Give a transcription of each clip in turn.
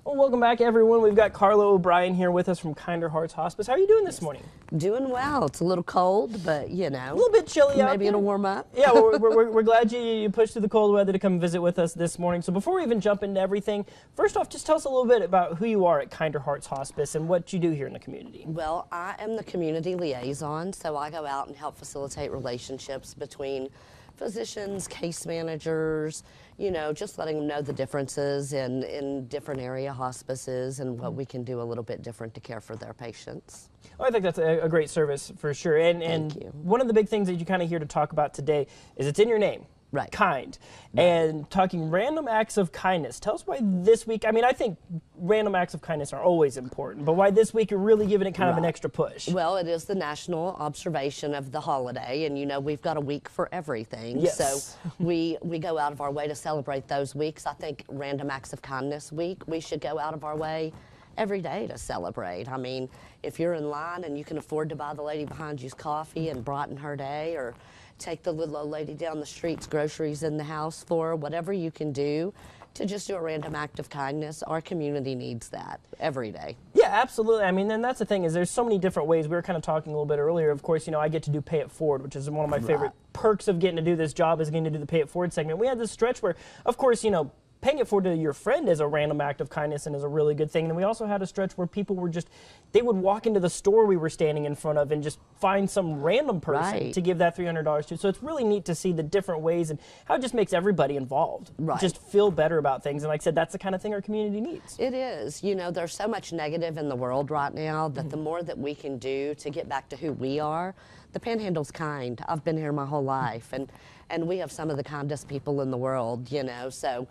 Well, welcome back, everyone. We've got Carla O'Brien here with us from Kinder Hearts Hospice. How are you doing this morning? Doing well. It's a little cold, but you know. A little bit chilly out there. Maybe it'll warm up. Yeah, well, we're glad you pushed through the cold weather to come visit with us this morning. So before we even jump into everything, first off, just tell us a little bit about who you are at Kinder Hearts Hospice and what you do here in the community. Well, I am the community liaison, so I go out and help facilitate relationships between physicians, case managers, you know, just letting them know the differences in different area hospices and what we can do a little bit different to care for their patients. Well, I think that's a great service for sure. And Thank you. One of the big things that you kind of here to talk about today is it's in your name. Right. Kind. Right. And talking random acts of kindness. Tell us why this week, I mean, I think random acts of kindness are always important, but why this week you're really giving it kind of an extra push. Well, it is the national observation of the holiday, and you know, we've got a week for everything. Yes. So we go out of our way to celebrate those weeks. I think Random Acts of Kindness Week, we should go out of our way every day to celebrate. I mean, if you're in line and you can afford to buy the lady behind you's coffee and brighten her day, or take the little old lady down the street's groceries in the house for her, whatever you can do to just do a random act of kindness. Our community needs that every day. Yeah, absolutely. I mean, and that's the thing is there's so many different ways. We were kind of talking a little bit earlier. Of course, you know, I get to do Pay It Forward, which is one of my favorite perks of getting to do this job is getting to do the Pay It Forward segment. We had this stretch where, of course, you know, paying it forward to your friend is a random act of kindness and is a really good thing. And we also had a stretch where people were just, they would walk into the store we were standing in front of and just find some random person to give that $300 to. So it's really neat to see the different ways and how it just makes everybody involved just feel better about things. And like I said, that's the kind of thing our community needs. It is. You know, there's so much negative in the world right now that the more that we can do to get back to who we are. The Panhandle's kind. I've been here my whole life, and we have some of the kindest people in the world, you know, so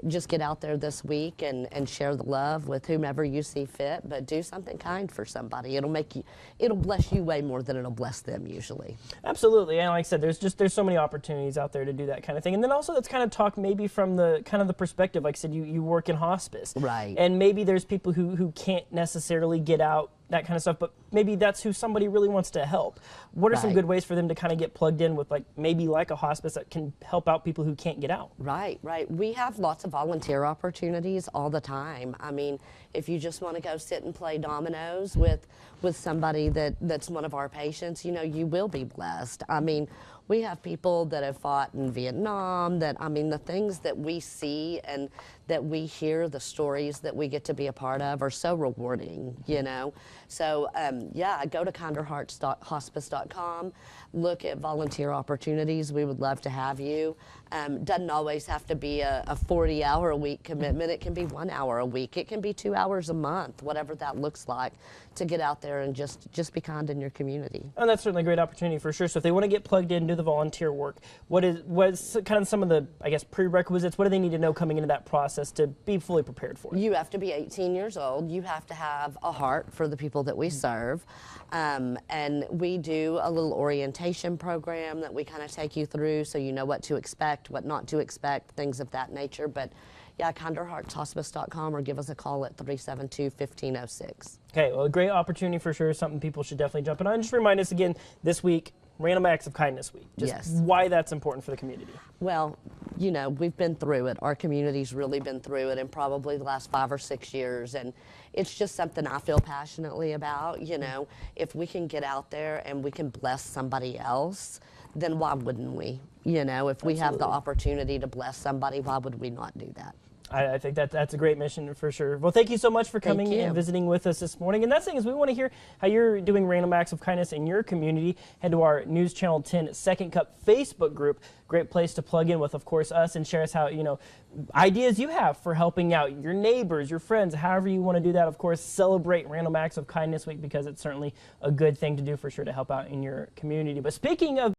just get out there this week and share the love with whomever you see fit, but do something kind for somebody. It'll bless you way more than it'll bless them usually. Absolutely, and like I said, there's so many opportunities out there to do that kind of thing. And then also let's kind of talk maybe from the kind of the perspective, like I said, you work in hospice. Right. And maybe there's people who can't necessarily get out, that kind of stuff, but maybe that's who somebody really wants to help. What are some good ways for them to kind of get plugged in with maybe like a hospice that can help out people who can't get out? Right. We have lots of volunteer opportunities all the time. I mean, if you just want to go sit and play dominoes with somebody that's one of our patients, you know, you will be blessed. I mean, we have people that have fought in Vietnam, I mean, the things that we see and that we hear, the stories that we get to be a part of are so rewarding, you know. So, yeah, go to kinderheartshospice.com, look at volunteer opportunities. We would love to have you. Doesn't always have to be a 40-hour-a-week commitment. It can be 1 hour a week. It can be 2 hours a month, whatever that looks like, to get out there and just be kind in your community. And that's certainly a great opportunity for sure. So if they want to get plugged in, do the volunteer work, what's kind of some of the, I guess, prerequisites? What do they need to know coming into that process to be fully prepared for it? You have to be 18 years old. You have to have a heart for the people that we serve. And we do a little orientation program that we kind of take you through so you know what to expect, what not to expect, things of that nature. But yeah, kinderheartshospice.com or give us a call at 372-1506. Okay, well, a great opportunity for sure, something people should definitely jump in on. Just remind us again this week, Random Acts of Kindness Week. Just why that's important for the community. Well, you know, we've been through it. Our community's really been through it in probably the last 5 or 6 years, and it's just something I feel passionately about. You know, if we can get out there and we can bless somebody else, then why wouldn't we? You know, if we have the opportunity to bless somebody, why would we not do that? I think that's a great mission for sure. Well, thank you so much for coming and visiting with us this morning. And that's the thing is we want to hear how you're doing random acts of kindness in your community. Head to our News Channel 10 Second Cup Facebook group. Great place to plug in with, of course, us and share us how, you know, ideas you have for helping out your neighbors, your friends, however you want to do that. Of course, celebrate Random Acts of Kindness Week because it's certainly a good thing to do for sure to help out in your community. But speaking of